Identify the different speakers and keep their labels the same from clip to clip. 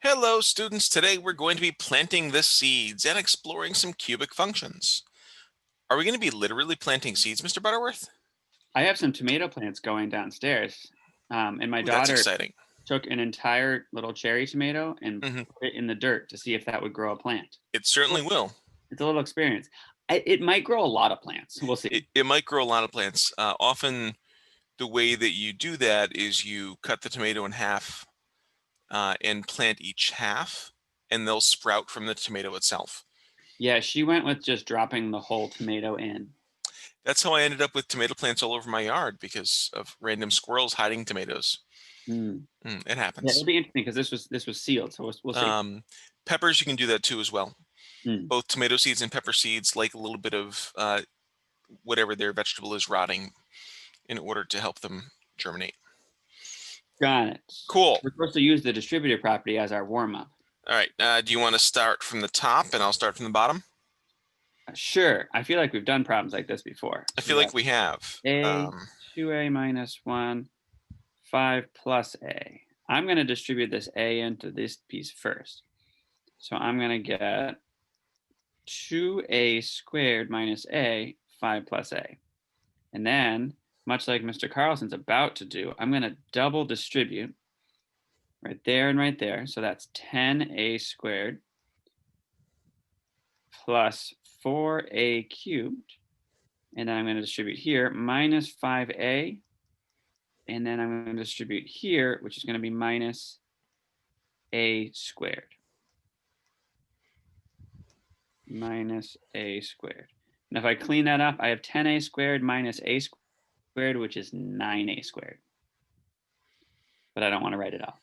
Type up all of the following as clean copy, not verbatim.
Speaker 1: Hello, students. Today we're going to be planting the seeds and exploring some cubic functions. Are we going to be literally planting seeds, Mr. Butterworth?
Speaker 2: I have some tomato plants going downstairs, and my
Speaker 1: Ooh, that's
Speaker 2: daughter
Speaker 1: exciting.
Speaker 2: took an entire little cherry tomato and
Speaker 1: hmm
Speaker 2: put it in the dirt to see if that would grow a plant.
Speaker 1: It certainly
Speaker 2: Well,
Speaker 1: will.
Speaker 2: it's a little experience. It might grow a lot of plants. We'll see.
Speaker 1: It might grow a lot of plants. Often the way that you do that is you cut the tomato in half and plant each half, and they'll sprout from the tomato itself.
Speaker 2: Yeah, she went with just dropping the whole tomato in.
Speaker 1: That's how I ended up with tomato plants all over my yard because of random squirrels hiding tomatoes.
Speaker 2: Mm.
Speaker 1: It
Speaker 2: Yeah, it'll
Speaker 1: happens.
Speaker 2: be interesting because this was sealed, so we'll see.
Speaker 1: Peppers, you can do that too as well.
Speaker 2: Mm.
Speaker 1: Both tomato seeds and pepper seeds like a little bit of whatever their vegetable is rotting in order to help them germinate.
Speaker 2: Got it.
Speaker 1: Cool.
Speaker 2: We're supposed to use the distributive property as our warm up.
Speaker 1: All right. Do you want to start from the top and I'll start from the bottom?
Speaker 2: Sure. I feel like we've done problems like this before.
Speaker 1: I
Speaker 2: So
Speaker 1: feel
Speaker 2: we
Speaker 1: like
Speaker 2: got
Speaker 1: we have.
Speaker 2: a 2a minus 1, 5 plus a. I'm going to distribute this a into this piece first. So I'm going to get 2a squared minus a, 5 plus a. And then, much like Mr. Carlson's about to do, I'm going to double distribute right there and right there. So that's 10a squared plus 4a cubed. And then I'm going to distribute here minus 5a. And then I'm going to distribute here, which is going to be minus a squared. Minus a squared. And if I clean that up, I have 10a squared minus a squared, which is 9a squared. But I don't want to write it off.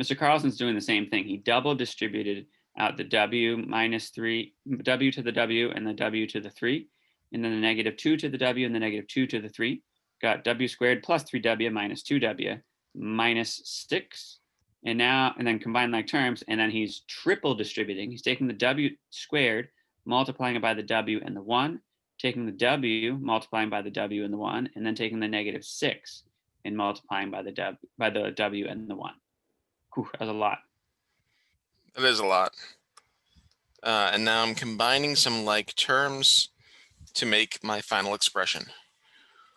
Speaker 2: Mr. Carlson's doing the same thing. He double distributed out the w minus 3, w to the w and the w to the 3, and then the negative 2 to the w and the negative 2 to the 3. Got w squared plus 3w minus 2w minus 6. And then combine like terms, and then he's triple distributing. He's taking the w squared, multiplying it by the w and the 1, taking the w, multiplying by the w and the 1, and then taking the negative 6 and multiplying by the w and the 1. Whew, that was a lot.
Speaker 1: That is a lot. And now I'm combining some like terms to make my final expression.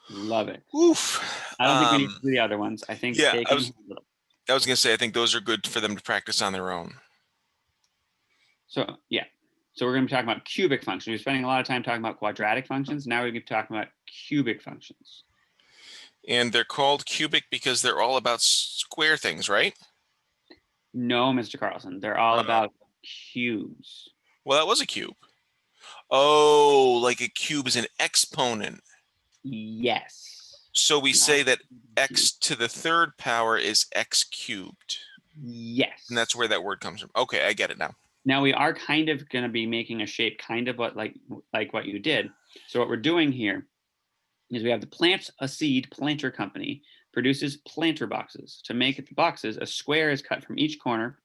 Speaker 2: Love it.
Speaker 1: Oof.
Speaker 2: I don't think we need to do the other ones. I think
Speaker 1: Yeah,
Speaker 2: they
Speaker 1: I
Speaker 2: can
Speaker 1: was
Speaker 2: handle it.
Speaker 1: I was gonna say I think those are good for them to practice on their own.
Speaker 2: So yeah. So we're going to be talking about cubic functions. We're spending a lot of time talking about quadratic functions. Now we're going to be talking about cubic functions.
Speaker 1: And they're called cubic because they're all about square things, right?
Speaker 2: No, Mr. Carlson. They're all about cubes.
Speaker 1: Well, that was a cube. Oh, like a cube is an exponent.
Speaker 2: Yes.
Speaker 1: So we say that x
Speaker 2: Cube.
Speaker 1: to the third power is x cubed.
Speaker 2: Yes.
Speaker 1: And that's where that word comes from. Okay, I get it now.
Speaker 2: Now we are kind of going to be making a shape kind of what like what you did. So what we're doing here is we have the Plant a Seed Planter Company produces planter boxes. To make the boxes, a square is cut from each corner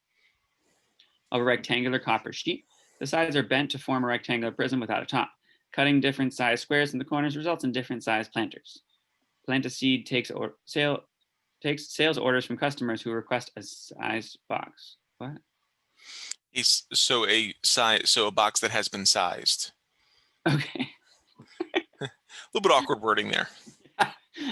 Speaker 2: of a rectangular copper sheet. The sides are bent to form a rectangular prism without a top. Cutting different size squares in the corners results in different size planters. Plant a Seed takes sales orders from customers who request a size box. What?
Speaker 1: So a box that has been sized.
Speaker 2: Okay.
Speaker 1: A little bit awkward wording there.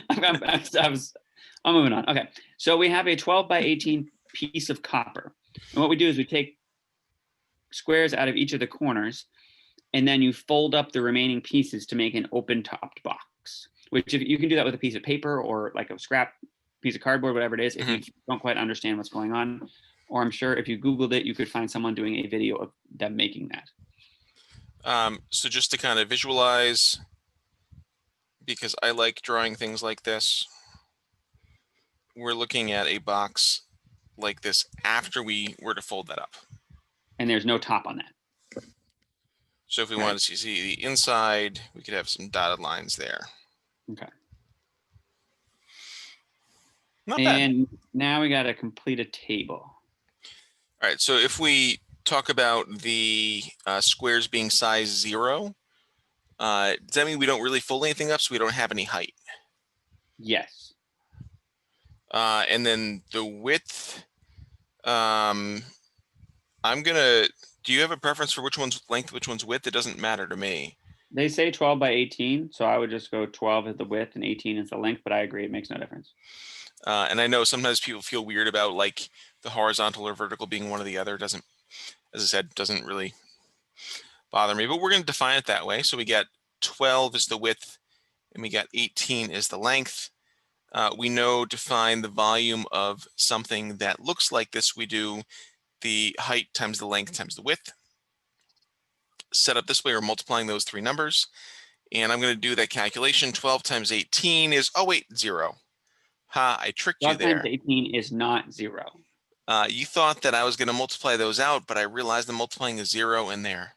Speaker 2: I'm moving on. Okay. So we have a 12 by 18 piece of copper. And what we do is we take squares out of each of the corners, and then you fold up the remaining pieces to make an open topped box, which if you can do that with a piece of paper or like a scrap piece of cardboard, whatever it is, if you don't quite understand what's going on. Or I'm sure if you Googled it, you could find someone doing a video of them making that.
Speaker 1: So just to kind of visualize, because I like drawing things like this, we're looking at a box like this after we were to fold that up.
Speaker 2: And there's no top on that.
Speaker 1: So if we wanted to see the inside, we could have some dotted lines there.
Speaker 2: Okay.
Speaker 1: Not bad.
Speaker 2: And now we got to complete a table.
Speaker 1: All right, so if we talk about the squares being size 0, does that mean we don't really fold anything up, so we don't have any height?
Speaker 2: Yes.
Speaker 1: And then the width Do you have a preference for which one's length, which one's width? It doesn't matter to me.
Speaker 2: They say 12 by 18, so I would just go 12 as the width and 18 as the length, but I agree, it makes no difference.
Speaker 1: And I know sometimes people feel weird about like the horizontal or vertical being one or the other. It doesn't, as I said, doesn't really bother me, but we're going to define it that way. So we get 12 is the width and we got 18 is the length. We know to find the volume of something that looks like this, we do the height times the length times the width. Set up this way, we're multiplying those three numbers. And I'm going to do that calculation. 12 times 18 is, oh wait, 0. Ha, I tricked you
Speaker 2: 12 times
Speaker 1: there.
Speaker 2: 18 is not 0.
Speaker 1: You thought that I was going to multiply those out, but I realized I'm multiplying a 0 in there.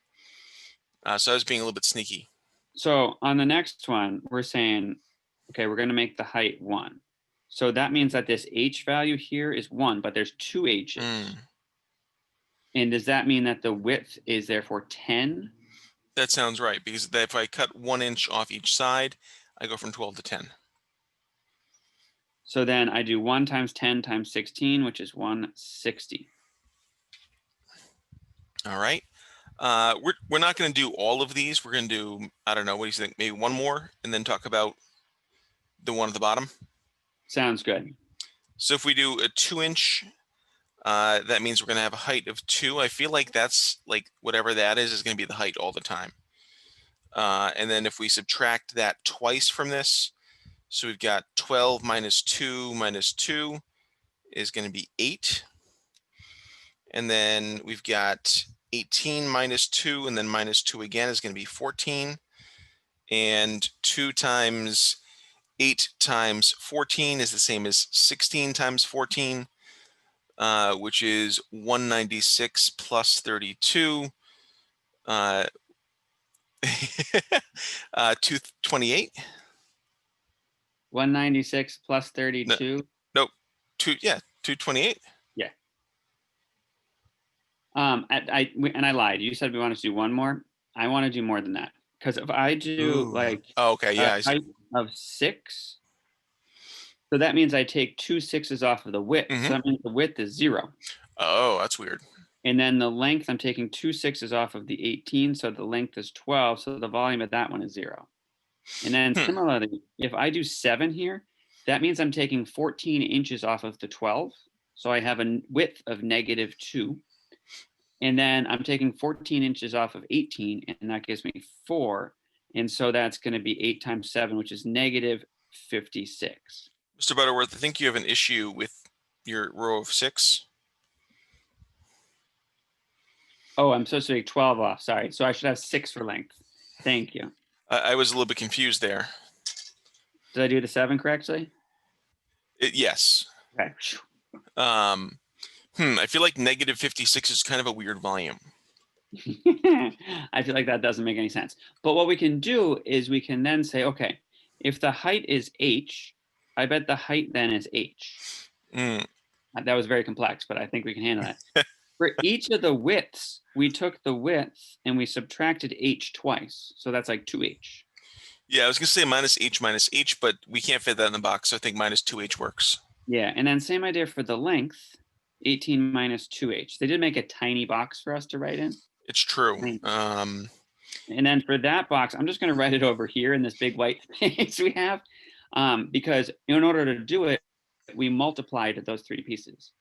Speaker 1: So I was being a little bit sneaky.
Speaker 2: So on the next one, we're saying, okay, we're going to make the height 1. So that means that this h value here is 1, but there's 2 h's. And does that mean that the width is therefore 10?
Speaker 1: That sounds right, because if I cut 1 inch off each side, I go from 12 to 10.
Speaker 2: So then I do 1 times 10 times 16, which is 160.
Speaker 1: All right. We're not going to do all of these. We're going to do, I don't know, what do you think? Maybe one more and then talk about the one at the bottom.
Speaker 2: Sounds good.
Speaker 1: So if we do a 2-inch, that means we're going to have a height of 2. I feel like that's like whatever that is going to be the height all the time. And then if we subtract that twice from this, so we've got 12 minus 2 is going to be 8. And then we've got 18 minus 2, and then minus 2 again is going to be 14. And 2 times 8 times 14 is the same as 16 times 14, which is 196 plus 32, 228.
Speaker 2: 196 plus
Speaker 1: No,
Speaker 2: 32.
Speaker 1: nope. 228.
Speaker 2: Yeah. And I lied. You said we wanted to do one more. I want to do more than that, because if I do like
Speaker 1: okay, yeah,
Speaker 2: a
Speaker 1: I see.
Speaker 2: height of 6, so that means I take 2 6s off of the width. So that means the width is 0.
Speaker 1: Oh, that's weird.
Speaker 2: And then the length, I'm taking 2 6s off of the 18, so the length is 12. So the volume of that one is 0. And then similarly, if I do 7 here, that means I'm taking 14 inches off of the 12. So I have a width of -2. And then I'm taking 14 inches off of 18, and that gives me 4. And so that's going to be 8 times 7, which is -56.
Speaker 1: Mr. Butterworth, I think you have an issue with your row of 6.
Speaker 2: Oh, I'm supposed to take 12 off. Sorry. So I should have 6 for length. Thank you.
Speaker 1: I was a little bit confused there.
Speaker 2: Did I do the 7 correctly?
Speaker 1: Yes.
Speaker 2: Okay.
Speaker 1: I feel like -56 is kind of a weird volume.
Speaker 2: I feel like that doesn't make any sense. But what we can do is we can then say, okay, if the height is h, I bet the height then is h. That was very complex, but I think we can handle that. For each of the widths, we took the width and we subtracted h twice. So that's like 2h.
Speaker 1: Yeah, I was going to say minus h, but we can't fit that in the box. So I think minus 2h works.
Speaker 2: Yeah, and then same idea for the length, 18 minus 2h. They did make a tiny box for us to write in.
Speaker 1: It's true.
Speaker 2: And then for that box, I'm just going to write it over here in this big white space we have, because in order to do it, we multiplied those 3 pieces.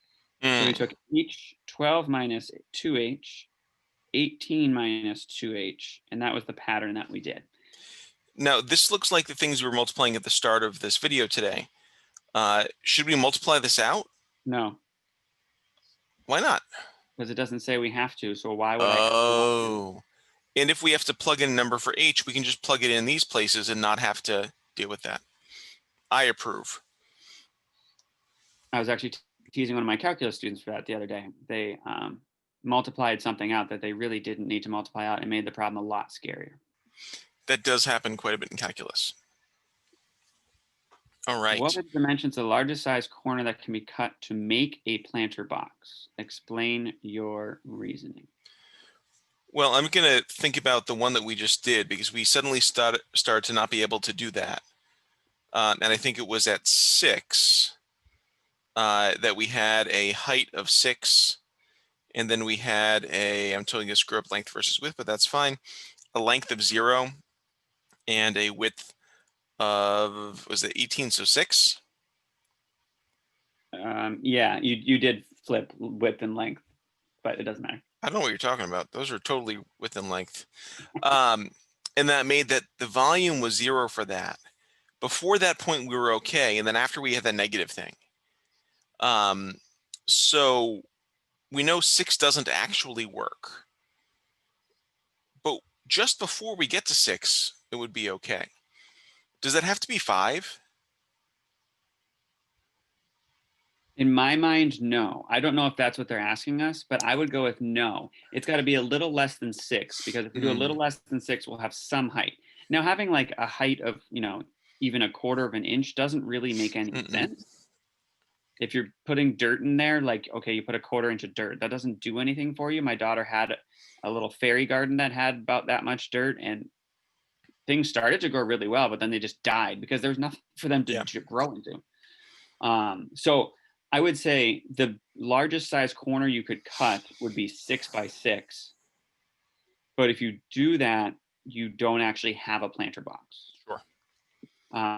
Speaker 2: So we took each 12 minus 2h, 18 minus 2h, and that was the pattern that we did.
Speaker 1: Now, this looks like the things we were multiplying at the start of this video today. Should we multiply this out?
Speaker 2: No.
Speaker 1: Why not?
Speaker 2: Because it doesn't say we have to, so why would I?
Speaker 1: Oh. And if we have to plug in a number for h, we can just plug it in these places and not have to deal with that. I approve.
Speaker 2: I was actually teasing one of my calculus students for that the other day. They multiplied something out that they really didn't need to multiply out and made the problem a lot scarier.
Speaker 1: That does happen quite a bit in calculus. All right.
Speaker 2: What are the dimensions of the largest size corner that can be cut to make a planter box? Explain your reasoning.
Speaker 1: Well, I'm going to think about the one that we just did, because we suddenly started to not be able to do that. And I think it was at 6 that we had a height of 6 And then we had I'm totally gonna screw up length versus width, but that's fine. A length of 0 and a width of, was it 18, so 6?
Speaker 2: Yeah, you did flip width and length, but it doesn't matter.
Speaker 1: I don't know what you're talking about. Those are totally within length. And that made that the volume was 0 for that. Before that point, we were okay. And then after we had the negative thing. So we know 6 doesn't actually work. But just before we get to 6, it would be okay. Does that have to be 5?
Speaker 2: In my mind, no. I don't know if that's what they're asking us, but I would go with no. It's got to be a little less than 6, because if we do a little less than 6, we'll have some height. Now, having like a height of, even a quarter of an inch doesn't really make any sense. If you're putting dirt in there, like, okay, you put a quarter inch of dirt, that doesn't do anything for you. My daughter had a little fairy garden that had about that much dirt, and things started to grow really well, but then they just died because there was nothing for them to grow into. So I would say the largest size corner you could cut would be 6 by 6. But if you do that, you don't actually have a planter box.
Speaker 1: Sure.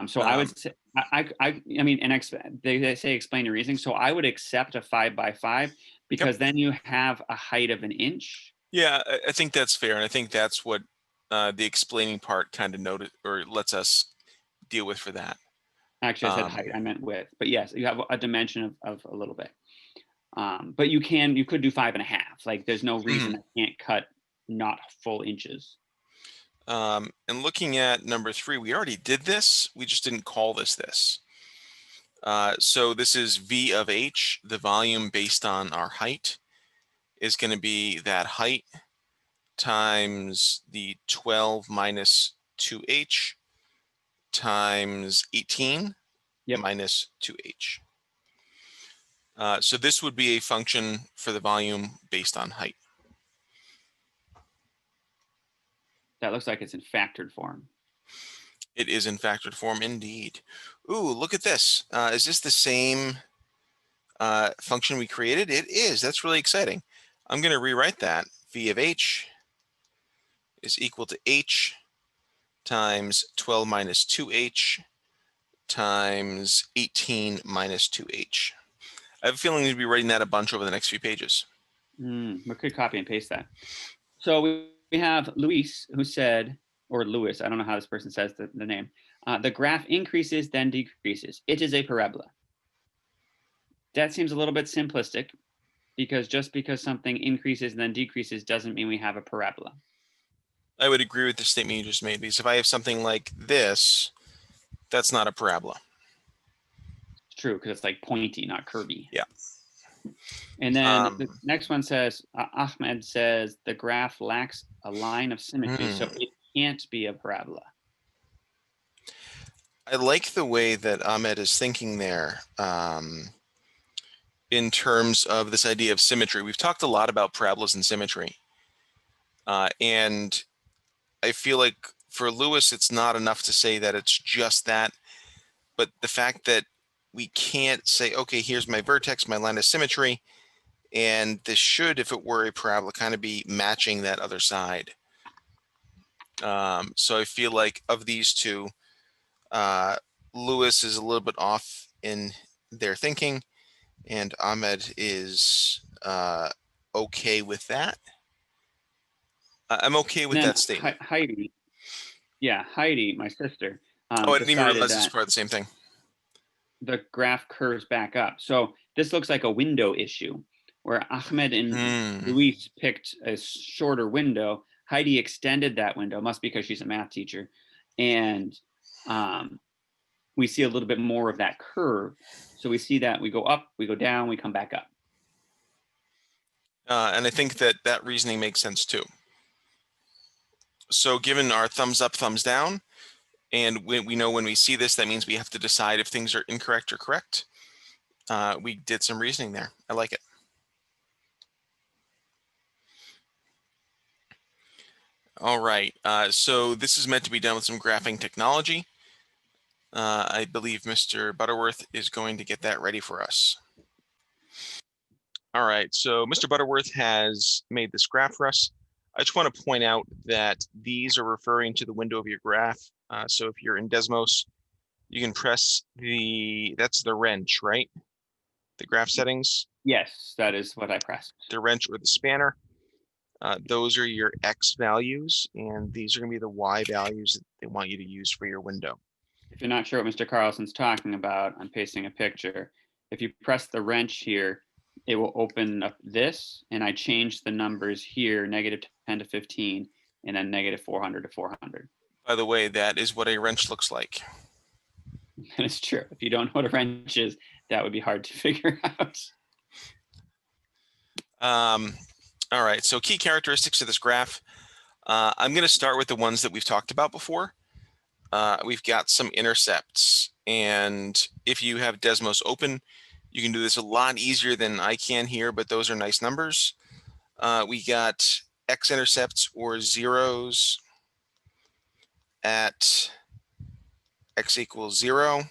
Speaker 2: So I would say, I mean, and they say explain your reasoning. So I would accept a 5 by 5, because then you have a height of an inch.
Speaker 1: Yeah, I think that's fair. And I think that's what the explaining part kind of noted or lets us deal with for that.
Speaker 2: Actually, I said height, I meant width. But yes, you have a dimension of a little bit. But you could do 5.5. Like, there's no reason I can't cut not full inches.
Speaker 1: And looking at number 3, we already did this. We just didn't call this. So this is V of H. The volume based on our height is going to be that height times the 12 minus 2H times 18 minus 2H. So this would be a function for the volume based on height.
Speaker 2: That looks like it's in factored form.
Speaker 1: It is in factored form indeed. Ooh, look at this. Is this the same function we created? It is. That's really exciting. I'm going to rewrite that. V of H is equal to H times 12 minus 2H times 18 minus 2H. I have a feeling we'll be writing that a bunch over the next few pages.
Speaker 2: We could copy and paste that. So we have Luis, who said, or Lewis, I don't know how this person says the name. The graph increases, then decreases. It is a parabola. That seems a little bit simplistic, because just because something increases and then decreases doesn't mean we have a parabola.
Speaker 1: I would agree with the statement you just made, because if I have something like this, that's not a parabola.
Speaker 2: It's true, because it's like pointy, not curvy.
Speaker 1: Yeah.
Speaker 2: And then the next one says, Ahmed says the graph lacks a line of symmetry, so it can't be a parabola.
Speaker 1: I like the way that Ahmed is thinking there in terms of this idea of symmetry. We've talked a lot about parabolas and symmetry. And I feel like for Lewis, it's not enough to say that it's just that, but the fact that we can't say, okay, here's my vertex, my line of symmetry, and this should, if it were a parabola, kind of be matching that other side. So I feel like of these two, Lewis is a little bit off in their thinking, and Ahmed is okay with that. I'm okay with that statement.
Speaker 2: Heidi, my sister.
Speaker 1: Oh, I didn't even realize this is part of the same thing.
Speaker 2: The graph curves back up. So this looks like a window issue, where Ahmed and Luis picked a shorter window. Heidi extended that window, must be because she's a math teacher. And we see a little bit more of that curve. So we see that we go up, we go down, we come back up.
Speaker 1: And I think that reasoning makes sense too. So given our thumbs up, thumbs down, and we know when we see this, that means we have to decide if things are incorrect or correct. We did some reasoning there. I like it. All right, so this is meant to be done with some graphing technology. I believe Mr. Butterworth is going to get that ready for us. All right, so Mr. Butterworth has made this graph for us. I just want to point out that these are referring to the window of your graph. So if you're in Desmos, you can press that's the wrench, right? The graph settings,
Speaker 2: Yes, that is what I pressed.
Speaker 1: the wrench or the spanner. Those are your X values, and these are going to be the Y values that they want you to use for your window.
Speaker 2: If you're not sure what Mr. Carlson's talking about, I'm pasting a picture. If you press the wrench here, it will open up this, and I change the numbers here, -10 to 15, and then -400 to 400.
Speaker 1: By the way, that is what a wrench looks like.
Speaker 2: That is true. If you don't know what a wrench is, that would be hard to figure out.
Speaker 1: All right, so key characteristics of this graph. I'm going to start with the ones that we've talked about before. We've got some intercepts, and if you have Desmos open, you can do this a lot easier than I can here, but those are nice numbers. We got x-intercepts or zeros at x equals 0,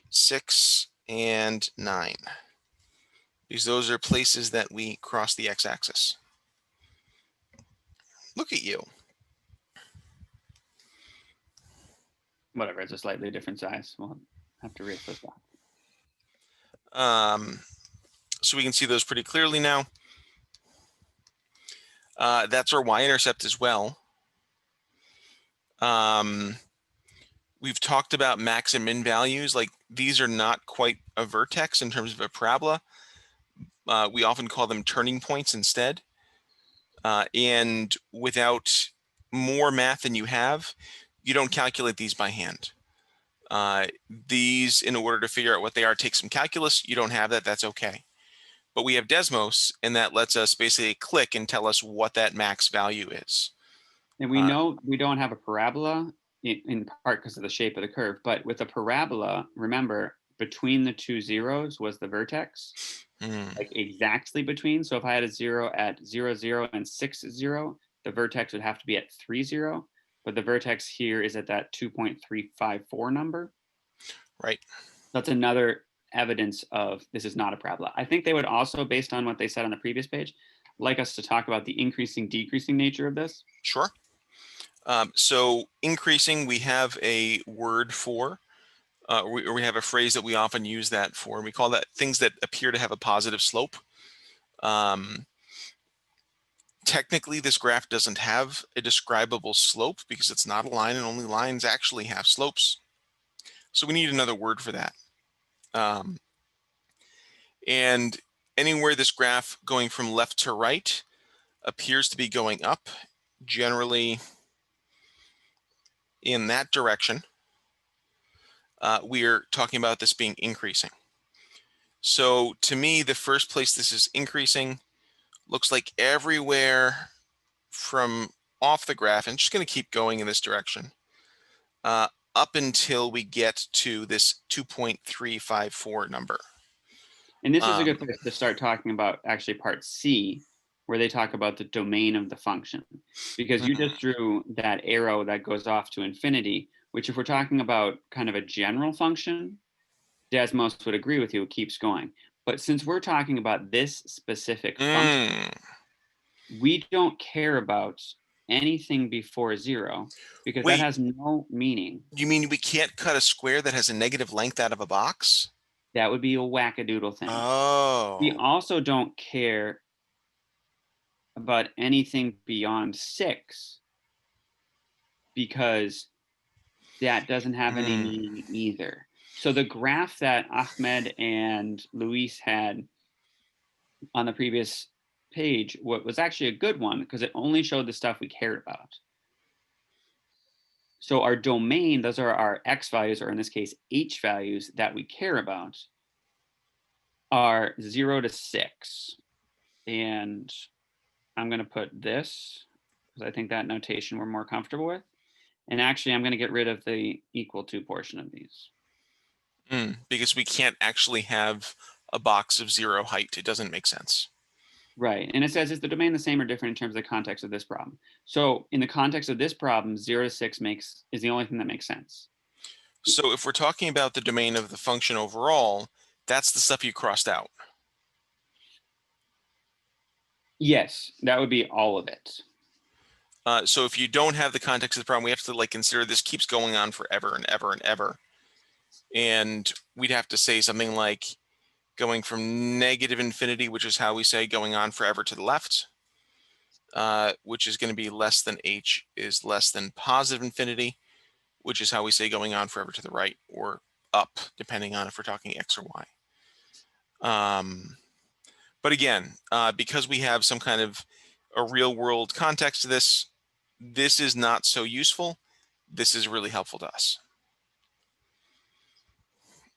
Speaker 1: 6, and 9. Those are places that we cross the x-axis. Look at you.
Speaker 2: Whatever, it's a slightly different size. We'll have to erase those dots.
Speaker 1: So we can see those pretty clearly now. That's our y-intercept as well. We've talked about max and min values. Like, these are not quite a vertex in terms of a parabola. We often call them turning points instead. And without more math than you have, you don't calculate these by hand. These, in order to figure out what they are, take some calculus. You don't have that, that's okay. But we have Desmos, and that lets us basically click and tell us what that max value is.
Speaker 2: And we know we don't have a parabola in part because of the shape of the curve, but with a parabola, remember, between the two zeros was the vertex, like exactly between. So if I had a 0 at 0, 0 and 6, 0, the vertex would have to be at 3, 0, but the vertex here is at that 2.354 number.
Speaker 1: Right.
Speaker 2: That's another evidence of this is not a parabola. I think they would also, based on what they said on the previous page, like us to talk about the increasing, decreasing nature of this.
Speaker 1: Sure. So increasing, we have a word for, or we have a phrase that we often use that for. We call that things that appear to have a positive slope. Technically, this graph doesn't have a describable slope because it's not a line, and only lines actually have slopes. So we need another word for that. And anywhere this graph going from left to right appears to be going up, generally in that direction, we're talking about this being increasing. So to me, the first place this is increasing looks like everywhere from off the graph, and just going to keep going in this direction, up until we get to this 2.354 number.
Speaker 2: And this is a good place to start talking about actually part C, where they talk about the domain of the function, because you just drew that arrow that goes off to infinity, which if we're talking about kind of a general function, Desmos would agree with you, it keeps going. But since we're talking about this specific function, we don't care about anything before 0 because that has no meaning.
Speaker 1: You mean we can't cut a square that has a negative length out of a box?
Speaker 2: That would be a wackadoodle thing.
Speaker 1: Oh.
Speaker 2: We also don't care about anything beyond 6 because that doesn't have any meaning either. So the graph that Ahmed and Luis had on the previous page was actually a good one because it only showed the stuff we cared about. So our domain, those are our x values, or in this case, h values that we care about, are 0 to 6. And I'm going to put this because I think that notation we're more comfortable with. And actually, I'm going to get rid of the equal to portion of these.
Speaker 1: Because we can't actually have a box of 0 height. It doesn't make sense.
Speaker 2: Right. And it says, is the domain the same or different in terms of the context of this problem? So in the context of this problem, 0 to 6 is the only thing that makes sense.
Speaker 1: So if we're talking about the domain of the function overall, that's the stuff you crossed out.
Speaker 2: Yes, that would be all of it.
Speaker 1: So if you don't have the context of the problem, we have to like consider this keeps going on forever and ever and ever. And we'd have to say something like going from negative infinity, which is how we say going on forever to the left, which is going to be less than h is less than positive infinity, which is how we say going on forever to the right or up, depending on if we're talking x or y. But again, because we have some kind of a real world context to this, this is not so useful. This is really helpful to us.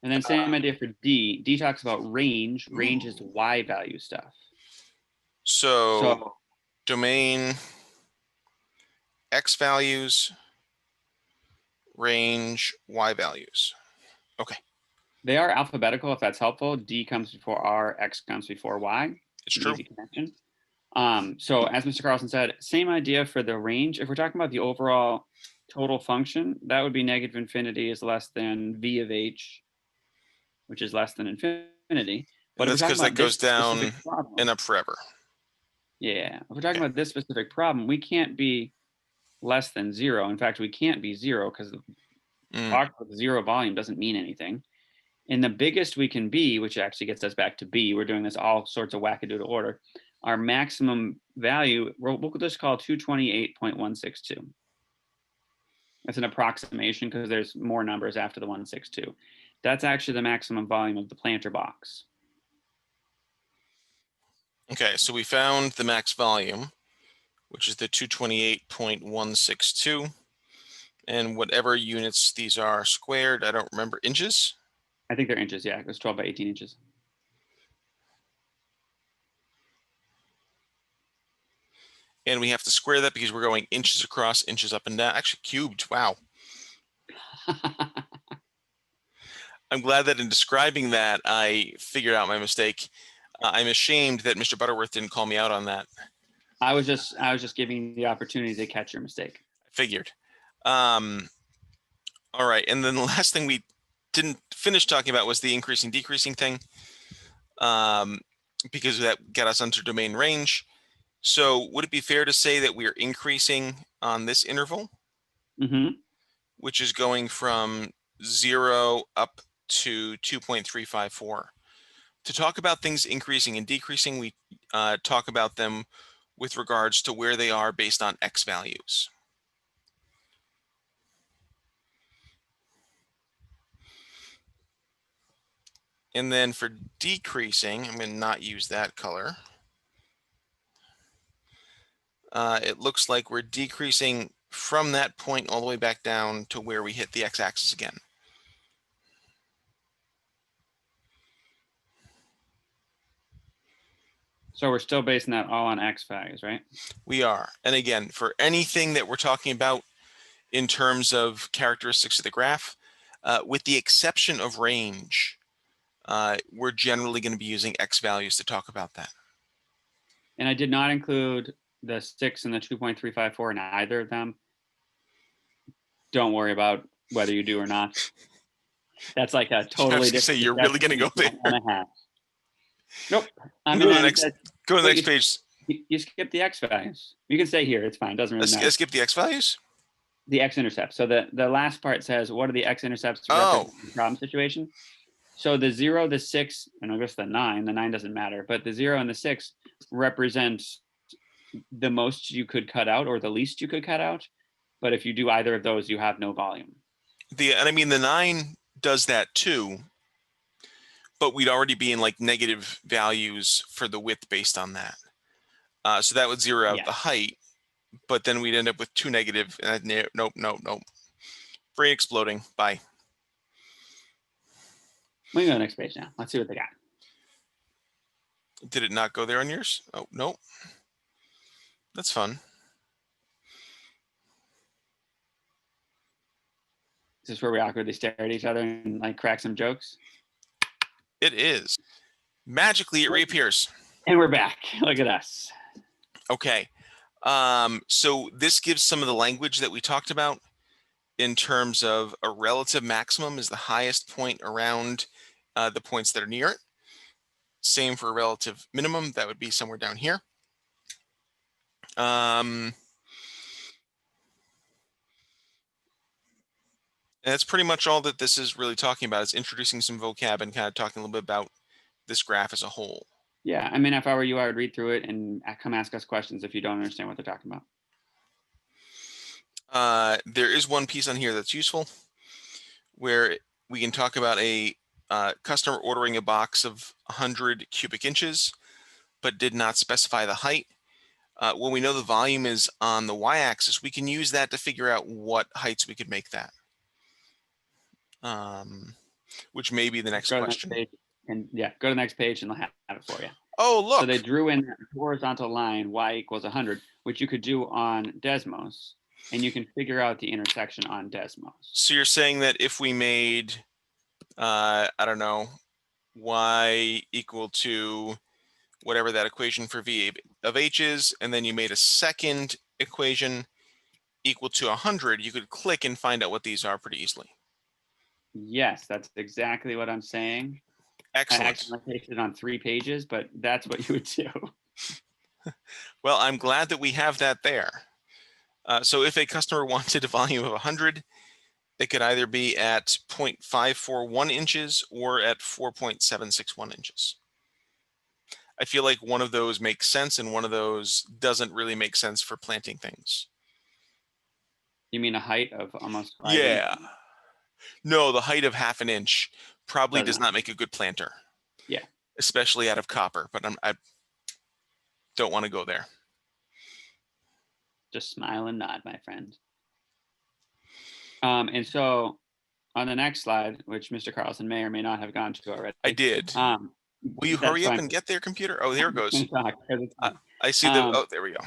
Speaker 2: And then same idea for D. D talks about range. Range is y value stuff.
Speaker 1: So domain x values, range y values. Okay.
Speaker 2: They are alphabetical, if that's helpful. D comes before R, X comes before Y.
Speaker 1: It's
Speaker 2: an
Speaker 1: true.
Speaker 2: Easy connection. So as Mr. Carlson said, same idea for the range. If we're talking about the overall total function, that would be negative infinity is less than v of h, which is less than infinity. But
Speaker 1: And
Speaker 2: if we're
Speaker 1: that's
Speaker 2: talking
Speaker 1: because that
Speaker 2: about this
Speaker 1: goes down
Speaker 2: specific problem,
Speaker 1: and up forever.
Speaker 2: yeah, if we're talking
Speaker 1: Okay.
Speaker 2: about this specific problem, we can't be less than 0. In fact, we can't be 0 because talk with 0 volume doesn't mean anything. And the biggest we can be, which actually gets us back to B, we're doing this all sorts of wackadoodle order. Our maximum value, we'll just call 228.162. That's an approximation because there's more numbers after the 162. That's actually the maximum volume of the planter box.
Speaker 1: Okay, so we found the max volume, which is the 228.162. And whatever units these are squared, I don't remember, inches?
Speaker 2: I think they're inches, yeah. It was 12 by 18 inches.
Speaker 1: And we have to square that because we're going inches across, inches up and down. Actually, cubed. Wow. I'm glad that in describing that, I figured out my mistake. I'm ashamed that Mr. Butterworth didn't call me out on that.
Speaker 2: I was just giving you the opportunity to catch your mistake.
Speaker 1: I figured. All right, and then the last thing we didn't finish talking about was the increasing decreasing thing, because that got us under domain range. So would it be fair to say that we're increasing on this interval, which is going from 0 up to 2.354? To talk about things increasing and decreasing, we talk about them with regards to where they are based on x values. And then for decreasing, I'm going to not use that color. It looks like we're decreasing from that point all the way back down to where we hit the x-axis again.
Speaker 2: So we're still basing that all on x values, right?
Speaker 1: We are. And again, for anything that we're talking about in terms of characteristics of the graph, with the exception of range, we're generally going to be using x values to talk about that.
Speaker 2: And I did not include the 6 and the 2.354 in either of them. Don't worry about whether you do or not. That's like a totally different.
Speaker 1: Say you're really going to go there.
Speaker 2: And a half. Nope. I'm
Speaker 1: go to
Speaker 2: gonna
Speaker 1: the next page.
Speaker 2: You skip the x values. You can stay here. It's fine. Doesn't really matter.
Speaker 1: Skip the x values.
Speaker 2: The x-intercepts. So the last part says what are the x-intercepts
Speaker 1: Oh.
Speaker 2: represent the problem situation. So the 0, the 6, and I guess the 9. The 9 doesn't matter, but the 0 and the 6 represent the most you could cut out or the least you could cut out. But if you do either of those, you have no volume.
Speaker 1: And I mean, the 9 does that too, but we'd already be in like negative values for the width based on that. So that would zero out the height, but then we'd end up with 2 negative. Nope. Brain exploding. Bye.
Speaker 2: We can go to the next page now. Let's see what they got.
Speaker 1: Did it not go there on yours? Oh, no. That's fun.
Speaker 2: Is this where we awkwardly stare at each other and like crack some jokes?
Speaker 1: It is. Magically, it reappears.
Speaker 2: And we're back. Look at us.
Speaker 1: Okay. So this gives some of the language that we talked about in terms of a relative maximum is the highest point around the points that are near it. Same for a relative minimum. That would be somewhere down here. And that's pretty much all that this is really talking about, is introducing some vocab and kind of talking a little bit about this graph as a whole.
Speaker 2: Yeah, I mean, if I were you, I would read through it and come ask us questions if you don't understand what they're talking about.
Speaker 1: There is one piece on here that's useful, where we can talk about a customer ordering a box of 100 cubic inches, but did not specify the height. When we know the volume is on the y-axis, we can use that to figure out what heights we could make that, which may be the next
Speaker 2: Go to the next
Speaker 1: question.
Speaker 2: page and yeah, go to the next page and they'll have it for you.
Speaker 1: Oh,
Speaker 2: So they
Speaker 1: look.
Speaker 2: drew in that horizontal line y equals 100, which you could do on Desmos, and you can figure out the intersection on Desmos.
Speaker 1: So you're saying that if we made, I don't know, y equal to whatever that equation for v of h is, and then you made a second equation equal to 100, you could click and find out what these are pretty easily.
Speaker 2: Yes, that's exactly what I'm saying.
Speaker 1: Excellent.
Speaker 2: I accidentally pasted it on 3 pages, but that's what you would do.
Speaker 1: Well, I'm glad that we have that there. So if a customer wanted a volume of 100, it could either be at 0.541 inches or at 4.761 inches. I feel like one of those makes sense and one of those doesn't really make sense for planting things.
Speaker 2: You mean a height of almost 5
Speaker 1: Yeah.
Speaker 2: inches?
Speaker 1: No, the height of half an inch probably does
Speaker 2: Doesn't.
Speaker 1: not make a good planter.
Speaker 2: Yeah.
Speaker 1: Especially out of copper, but I don't want to go there.
Speaker 2: Just smile and nod, my friend. And so on the next slide, which Mr. Carlson may or may not have gone to already.
Speaker 1: I did. Will you
Speaker 2: That's
Speaker 1: hurry up
Speaker 2: fine.
Speaker 1: and get there, computer? Oh, there it goes. I see the, oh, there we go.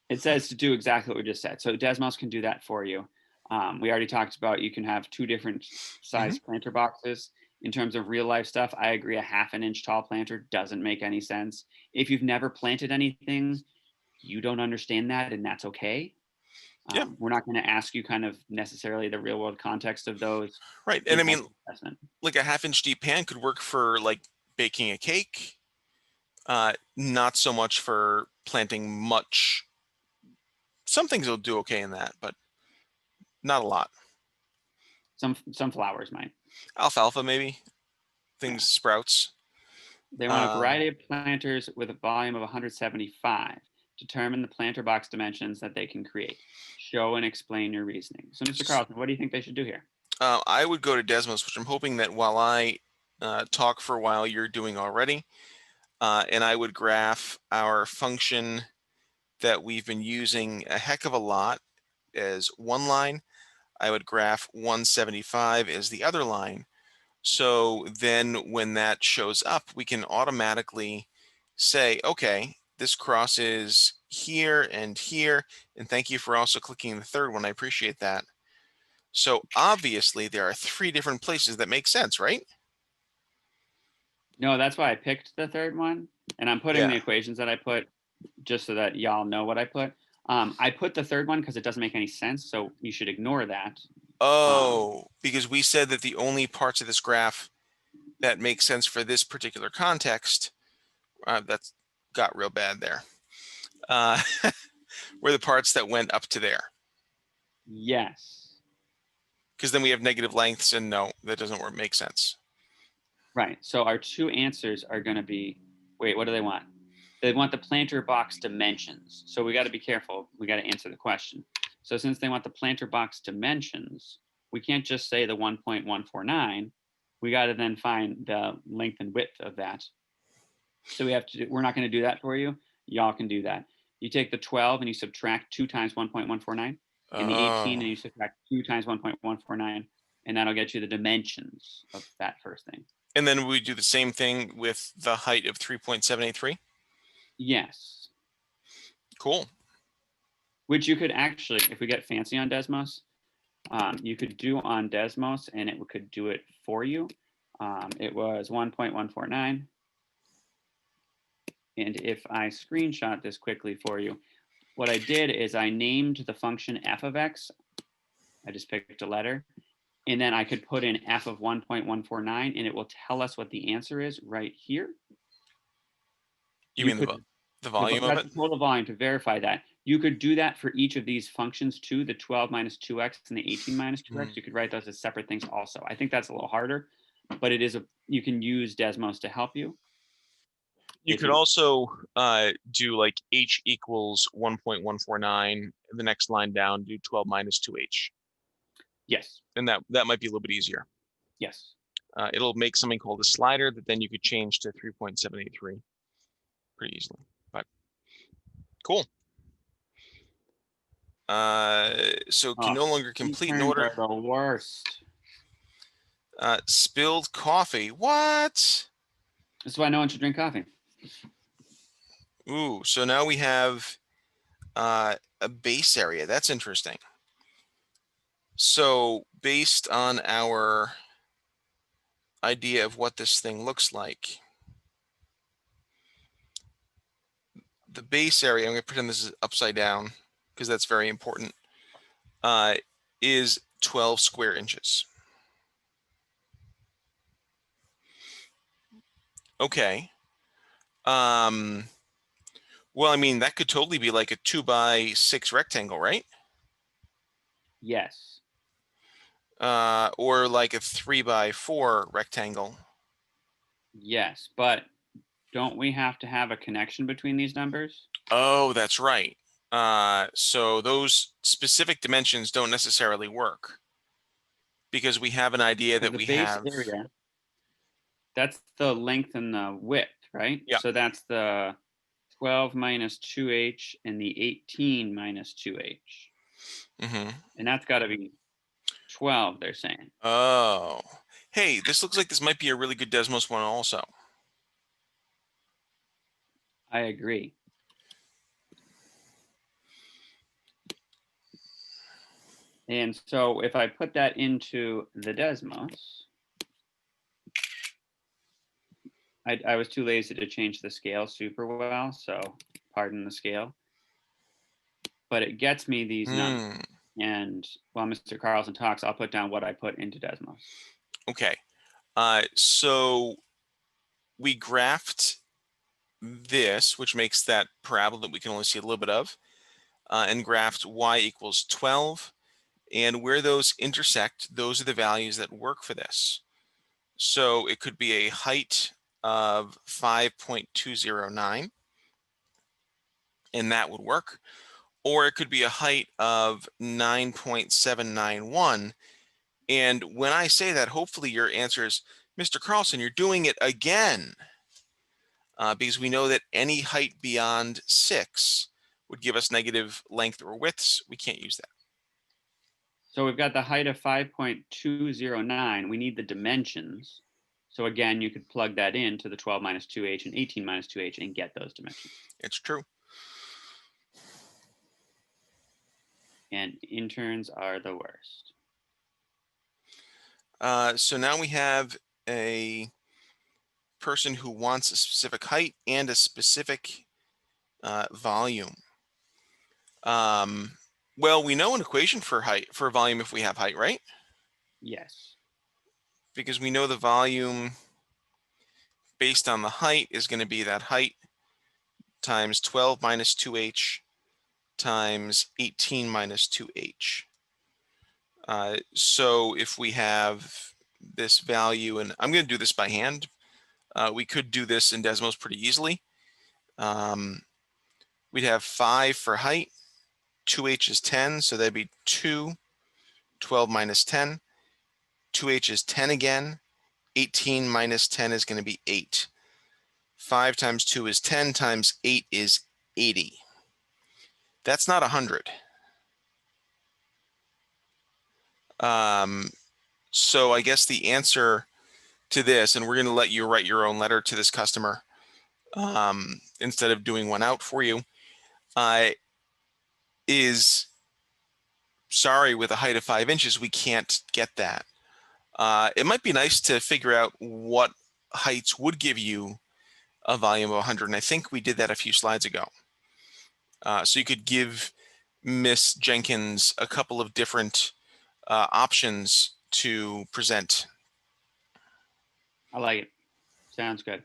Speaker 2: It says to do exactly what we just said. So Desmos can do that for you. We already talked about you can have 2 different size planter boxes. In terms of real life stuff, I agree a half an inch tall planter doesn't make any sense. If you've never planted anything, you don't understand that, and that's okay.
Speaker 1: Yeah.
Speaker 2: We're not going to ask you kind of necessarily the real world context of those.
Speaker 1: Right. And I mean, like a half-inch deep pan could work for like baking a cake. Not so much for planting much. Some things will do okay in that, but not a lot.
Speaker 2: Some flowers might.
Speaker 1: Alfalfa, maybe. Things, sprouts.
Speaker 2: They want a variety of planters with a volume of 175. Determine the planter box dimensions that they can create. Show and explain your reasoning. So, Mr. Carlson, what do you think they should do here?
Speaker 1: I would go to Desmos, which I'm hoping that while I talk for a while, you're doing already. And I would graph our function that we've been using a heck of a lot as one line. I would graph 175 as the other line. So then when that shows up, we can automatically say, okay, this crosses here and here. And thank you for also clicking the third one. I appreciate that. So obviously there are 3 different places that make sense, right?
Speaker 2: No, that's why I picked the third one. And I'm putting the equations that I put just so that y'all know what I put. I put the third one because it doesn't make any sense. So you should ignore that.
Speaker 1: Oh, because we said that the only parts of this graph that make sense for this particular context, that's got real bad there, were the parts that went up to there.
Speaker 2: Yes.
Speaker 1: Because then we have negative lengths, and no, that doesn't make sense.
Speaker 2: Right. So our 2 answers are going to be, wait, what do they want? They want the planter box dimensions. So we got to be careful. We got to answer the question. So since they want the planter box dimensions, we can't just say the 1.149. We got to then find the length and width of that. So we're not going to do that for you. Y'all can do that. You take the 12 and you subtract 2 times 1.149, and the 18 and you subtract 2 times 1.149, and that'll get you the dimensions of that first thing.
Speaker 1: And then we do the same thing with the height of 3.783?
Speaker 2: Yes.
Speaker 1: Cool.
Speaker 2: Which you could actually, if we get fancy on Desmos, you could do on Desmos and it could do it for you. It was 1.149. And if I screenshot this quickly for you, what I did is I named the function f of x. I just picked a letter. And then I could put in f of 1.149 and it will tell us what the answer is right here.
Speaker 1: You mean the The volume of
Speaker 2: That's
Speaker 1: it?
Speaker 2: the total volume to verify that. You could do that for each of these functions too, the 12 minus 2x and the 18 minus 2x. You could write those as separate things also. I think that's a little harder, but you can use Desmos to help you.
Speaker 1: You
Speaker 2: If
Speaker 1: could
Speaker 2: you,
Speaker 1: also do like h equals 1.149. The next line down, do 12 minus 2h.
Speaker 2: yes,
Speaker 1: And that might be a little bit easier.
Speaker 2: yes.
Speaker 1: It'll make something called a slider that then you could change to 3.783 pretty easily. But cool. So can
Speaker 2: Oh,
Speaker 1: no longer complete an
Speaker 2: interns
Speaker 1: order.
Speaker 2: are the worst.
Speaker 1: Spilled coffee. What?
Speaker 2: This is why no one should drink coffee.
Speaker 1: Ooh, so now we have a base area. That's interesting. So based on our idea of what this thing looks like, the base area, I'm going to pretend this is upside down because that's very important, is 12 square inches. Okay. Well, I mean, that could totally be like a 2x6 rectangle, right?
Speaker 2: Yes.
Speaker 1: Or like a 3x4 rectangle.
Speaker 2: Yes, but don't we have to have a connection between these numbers?
Speaker 1: Oh, that's right. So those specific dimensions don't necessarily work because we have an idea that
Speaker 2: The
Speaker 1: we
Speaker 2: base
Speaker 1: have.
Speaker 2: area, that's the length and the width, right?
Speaker 1: Yeah.
Speaker 2: So that's the 12 minus 2h and the 18 minus 2h.
Speaker 1: Mm-hmm.
Speaker 2: And that's got to be 12, they're saying.
Speaker 1: Oh, hey, this looks like this might be a really good Desmos one also.
Speaker 2: I agree. And so if I put that into the Desmos, I was too lazy to change the scale super well, so pardon the scale. But it gets me these numbers.
Speaker 1: Hmm.
Speaker 2: And while Mr. Carlson talks, I'll put down what I put into Desmos.
Speaker 1: Okay. So we graphed this, which makes that parabola that we can only see a little bit of, and graphed y equals 12. And where those intersect, those are the values that work for this. So it could be a height of 5.209, and that would work. Or it could be a height of 9.791. And when I say that, hopefully your answer is, Mr. Carlson, you're doing it again. Because we know that any height beyond 6 would give us negative length or widths. We can't use that.
Speaker 2: So we've got the height of 5.209. We need the dimensions. So again, you could plug that into the 12 minus 2h and 18 minus 2h and get those dimensions.
Speaker 1: It's true.
Speaker 2: And interns are the worst.
Speaker 1: So now we have a person who wants a specific height and a specific volume. Well, we know an equation for height, for volume if we have height, right?
Speaker 2: Yes.
Speaker 1: Because we know the volume based on the height is going to be that height times 12 minus 2h times 18 minus 2h. So if we have this value, and I'm going to do this by hand, we could do this in Desmos pretty easily. We'd have 5 for height, 2h is 10, so that'd be 2, 12 minus 10, 2h is 10 again, 18 minus 10 is going to be 8. 5 times 2 is 10 times 8 is 80. That's not 100. So I guess the answer to this, and we're going to let you write your own letter to this customer instead of doing one out for you, is sorry, with a height of 5 inches, we can't get that. It might be nice to figure out what heights would give you a volume of 100, and I think we did that a few slides ago. So you could give Miss Jenkins a couple of different options to present.
Speaker 2: I like it. Sounds good.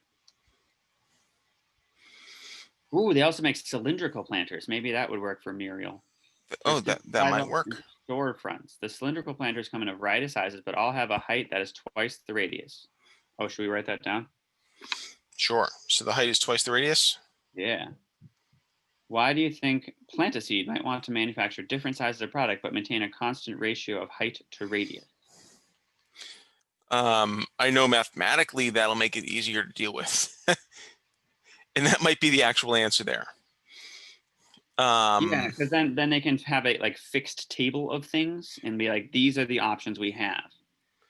Speaker 2: Ooh, they also make cylindrical planters. Maybe that would work for Muriel. For
Speaker 1: Oh,
Speaker 2: simple
Speaker 1: that might
Speaker 2: sidewalks and
Speaker 1: work.
Speaker 2: storefronts. The cylindrical planters come in a variety of sizes, but all have a height that is twice the radius. Oh, should we write that down?
Speaker 1: Sure. So the height is twice the radius.
Speaker 2: Yeah. Why do you think plant a seed might want to manufacture different sizes of product but maintain a constant ratio of height to radius?
Speaker 1: I know mathematically that'll make it easier to deal with. And that might be the actual answer there.
Speaker 2: Yeah, because then they can have a like fixed table of things and be like, these are the options we have.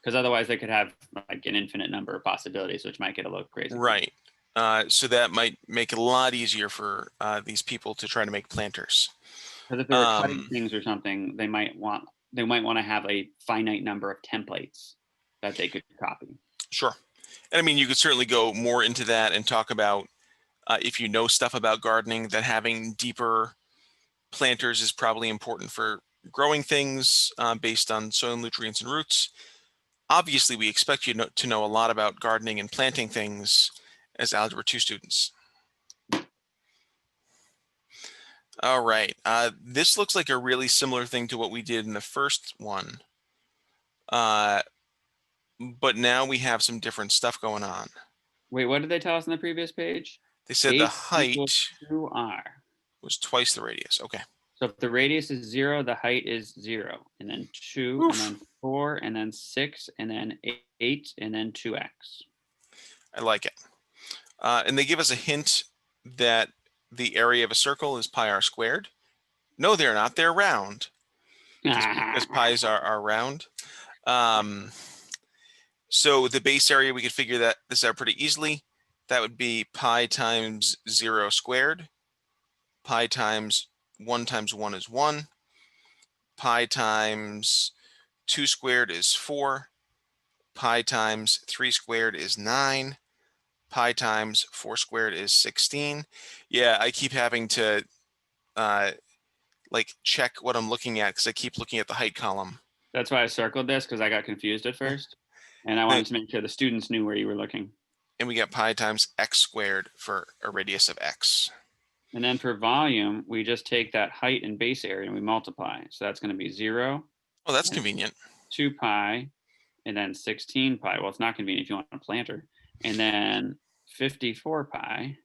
Speaker 2: Because otherwise they could have like an infinite number of possibilities, which might get a little crazy.
Speaker 1: Right. So that might make it a lot easier for these people to try to make planters.
Speaker 2: Because if they were cutting things or something, they might want to have a finite number of templates that they could copy.
Speaker 1: Sure. And I mean, you could certainly go more into that and talk about if you know stuff about gardening, that having deeper planters is probably important for growing things based on soil nutrients and roots. Obviously, we expect you to know a lot about gardening and planting things as Algebra 2 students. All right. This looks like a really similar thing to what we did in the first one. But now we have some different stuff going on.
Speaker 2: Wait, what did they tell us on the previous page?
Speaker 1: They said the
Speaker 2: H equals
Speaker 1: height
Speaker 2: 2r.
Speaker 1: was twice the radius. Okay.
Speaker 2: So if the radius is 0, the height is 0, and then 2, and
Speaker 1: Oof.
Speaker 2: then 4, and then 6, and then 8, and then 2x.
Speaker 1: I like it. And they give us a hint that the area of a circle is pi r squared. No, they're not. They're round because pi's are round. So the base area, we could figure this out pretty easily. That would be pi times 0 squared. Pi times 1 is 1. Pi times 2 squared is 4. Pi times 3 squared is 9. Pi times 4 squared is 16. Yeah, I keep having to like check what I'm looking at because I keep looking at the height column.
Speaker 2: That's why I circled this, because I got confused at first. And I wanted to make sure the students knew where you were looking.
Speaker 1: And we got pi times x squared for a radius of x.
Speaker 2: And then for volume, we just take that height and base area and we multiply. So that's going to be 0,
Speaker 1: Oh, that's
Speaker 2: and
Speaker 1: convenient.
Speaker 2: 2 pi, and then 16 pi. Well, it's not convenient if you want a planter. And then 54 pi.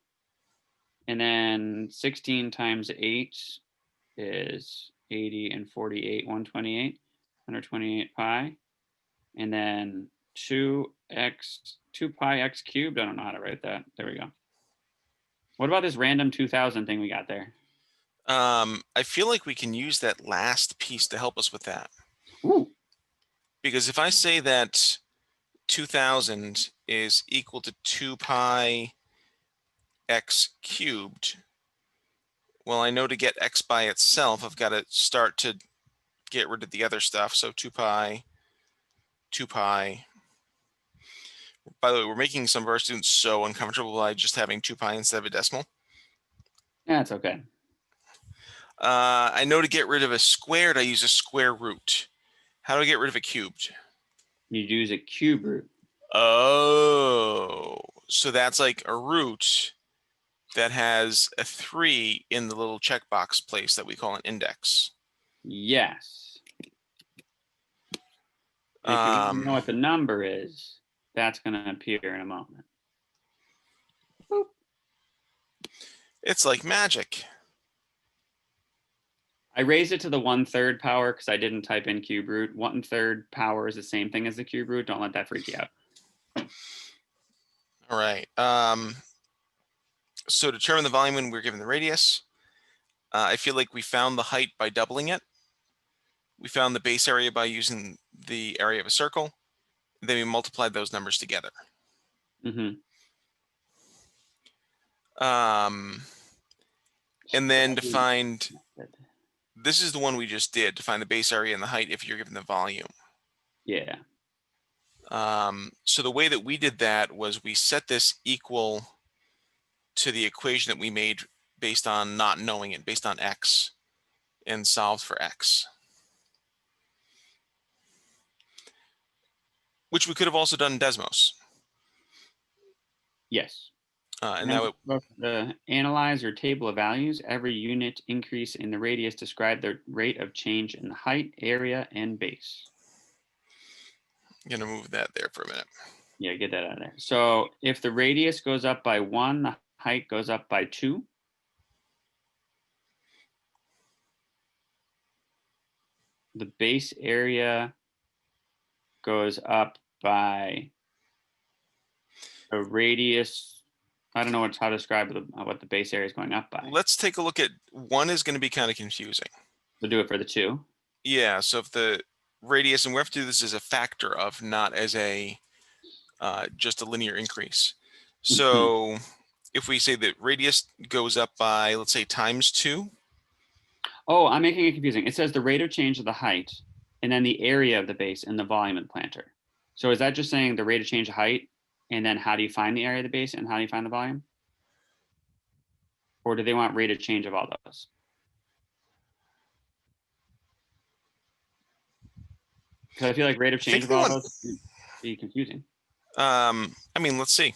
Speaker 2: And then 16 times 8 is 80 and 48, 128, 128 pi. And then 2x, 2 pi x cubed. I don't know how to write that. There we go. What about this random 2000 thing we got there?
Speaker 1: I feel like we can use that last piece to help us with that.
Speaker 2: Ooh.
Speaker 1: Because if I say that 2000 is equal to 2 pi x cubed, well, I know to get x by itself, I've got to start to get rid of the other stuff. So 2 pi, 2 pi. By the way, we're making some of our students so uncomfortable by just having 2 pi instead of a decimal.
Speaker 2: Yeah, it's okay.
Speaker 1: I know to get rid of a squared, I use a square root. How do I get rid of a cubed?
Speaker 2: You use a cube root.
Speaker 1: Oh, so that's like a root that has a 3 in the little checkbox place that we call an index.
Speaker 2: Yes. And if you want to know what the number is, that's going to appear in a moment. Boop.
Speaker 1: It's like magic.
Speaker 2: I raised it to the 1/3 power because I didn't type in cube root. 1/3 power is the same thing as the cube root. Don't let that freak you out.
Speaker 1: All right. So to determine the volume when we're given the radius, I feel like we found the height by doubling it. We found the base area by using the area of a circle. Then we multiplied those numbers together.
Speaker 2: Mm-hmm.
Speaker 1: And then to find, this is the one we just did, to find the base area and the height if you're given the volume.
Speaker 2: Yeah.
Speaker 1: So the way that we did that was we set this equal to the equation that we made based on not knowing it, based on x, and solved for x. Which we could have also done in Desmos.
Speaker 2: Yes.
Speaker 1: And that would,
Speaker 2: the analyze or table of values, every unit increase in the radius describe the rate of change in the height, area, and base.
Speaker 1: I'm gonna move that there for a minute.
Speaker 2: Yeah, get that out of there. So if the radius goes up by 1, the height goes up by 2. The base area goes up by a radius. I don't know how to describe what the base area is going up by.
Speaker 1: Let's take a look at 1 is going to be kind of confusing.
Speaker 2: We'll do it for the 2.
Speaker 1: Yeah, so if the radius, and we have to do this as a factor of, not as a just a linear increase. So if we say that radius goes up by, let's say, times 2.
Speaker 2: Oh, I'm making it confusing. It says the rate of change of the height and then the area of the base and the volume of the planter. So is that just saying the rate of change of height and then how do you find the area of the base and how do you find the volume? Or do they want rate of change of all those? Because I feel like rate of change of all those would be confusing.
Speaker 1: I mean, let's see.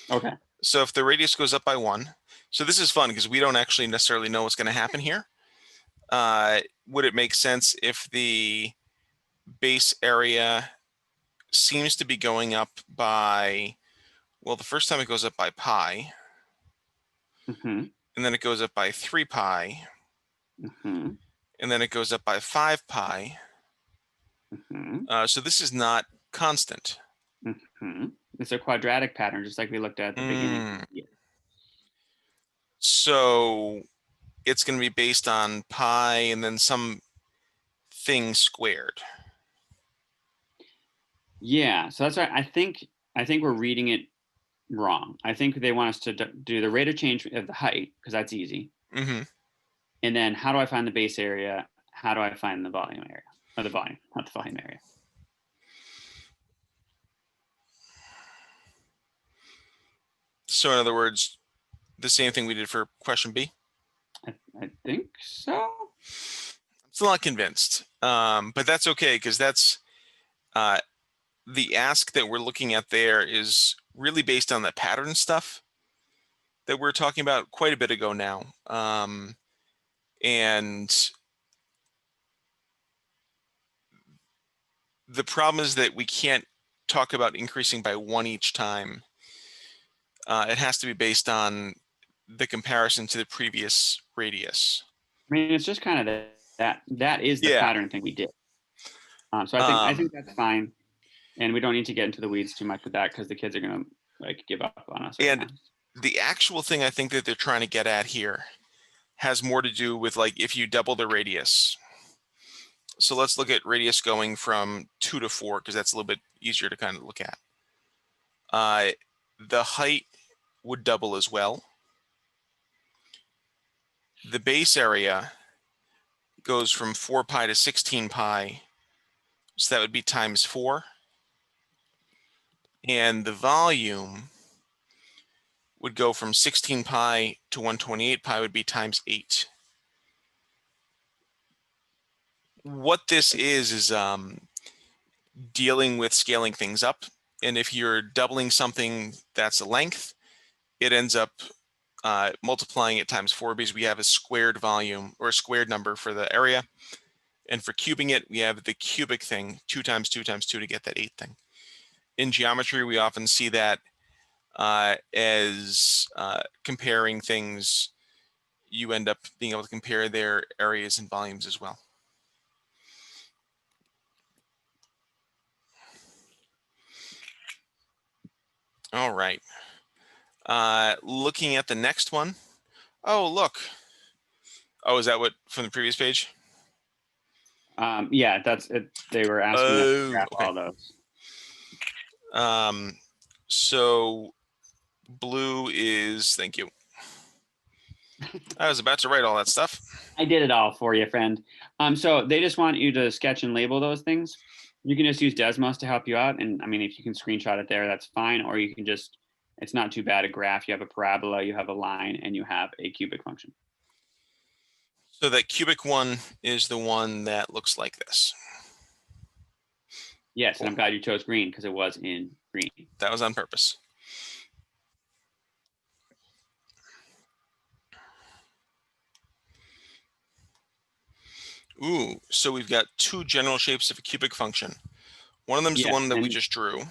Speaker 2: Okay.
Speaker 1: So if the radius goes up by 1, so this is fun because we don't actually necessarily know what's going to happen here. Would it make sense if the base area seems to be going up by, well, the first time it goes up by pi, and then it goes up by 3 pi, and then it goes up by 5 pi. So this is not constant.
Speaker 2: It's a quadratic pattern, just like we looked at the beginning.
Speaker 1: So it's going to be based on pi and then some thing squared.
Speaker 2: Yeah, so that's why I think we're reading it wrong. I think they want us to do the rate of change of the height because that's easy. And then how do I find the base area? How do I find the volume area? Or the volume, not the volume area.
Speaker 1: So in other words, the same thing we did for question B?
Speaker 2: I think so.
Speaker 1: I'm still not convinced, but that's okay because that's the ask that we're looking at there is really based on the pattern stuff that we were talking about quite a bit ago now. And the problem is that we can't talk about increasing by 1 each time. It has to be based on the comparison to the previous radius.
Speaker 2: I mean, it's just kind of that is the pattern thing we did. So I think that's fine, and we don't need to get into the weeds too much with that because the kids are gonna like give up on us.
Speaker 1: And the actual thing I think that they're trying to get at here has more to do with like if you double the radius. So let's look at radius going from 2 to 4 because that's a little bit easier to kind of look at. The height would double as well. The base area goes from 4 pi to 16 pi, so that would be times 4. And the volume would go from 16 pi to 128 pi would be times 8. What this is dealing with scaling things up. And if you're doubling something that's a length, it ends up multiplying it times 4 because we have a squared volume or a squared number for the area. And for cubing it, we have the cubic thing, 2 times 2 times 2 to get that 8 thing. In geometry, we often see that as comparing things, you end up being able to compare their areas and volumes as well. All right. Looking at the next one. Oh, look. Oh, is that what from the previous page?
Speaker 2: Yeah, that's it. They were asking us to graph all those.
Speaker 1: So blue is, thank you. I was about to write all that stuff.
Speaker 2: I did it all for you, friend. So they just want you to sketch and label those things. You can just use Desmos to help you out. And I mean, if you can screenshot it there, that's fine. Or you can just, it's not too bad, a graph. You have a parabola, you have a line, and you have a cubic function.
Speaker 1: So that cubic one is the one that looks like this.
Speaker 2: Yes, and I'm glad you chose green because it was in green.
Speaker 1: That was on purpose. Ooh, so we've got two general shapes of a cubic function. One of them is the
Speaker 2: Yes,
Speaker 1: one that we just drew.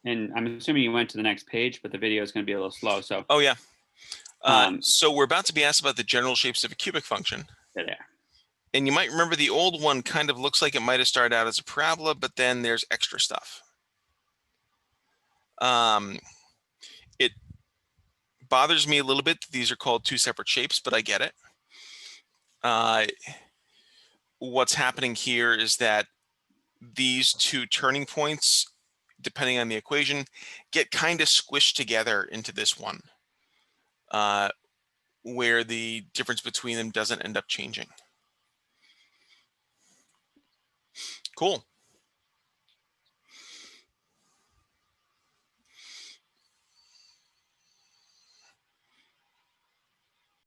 Speaker 2: and I'm assuming you went to the next page, but the video is going to be a little slow. So,
Speaker 1: Oh, yeah.
Speaker 2: um,
Speaker 1: So we're about to be asked about the general shapes of a cubic function.
Speaker 2: there.
Speaker 1: And you might remember the old one kind of looks like it might have started out as a parabola, but then there's extra stuff. It bothers me a little bit that these are called two separate shapes, but I get it. What's happening here is that these two turning points, depending on the equation, get kind of squished together into this one, where the difference between them doesn't end up changing. Cool.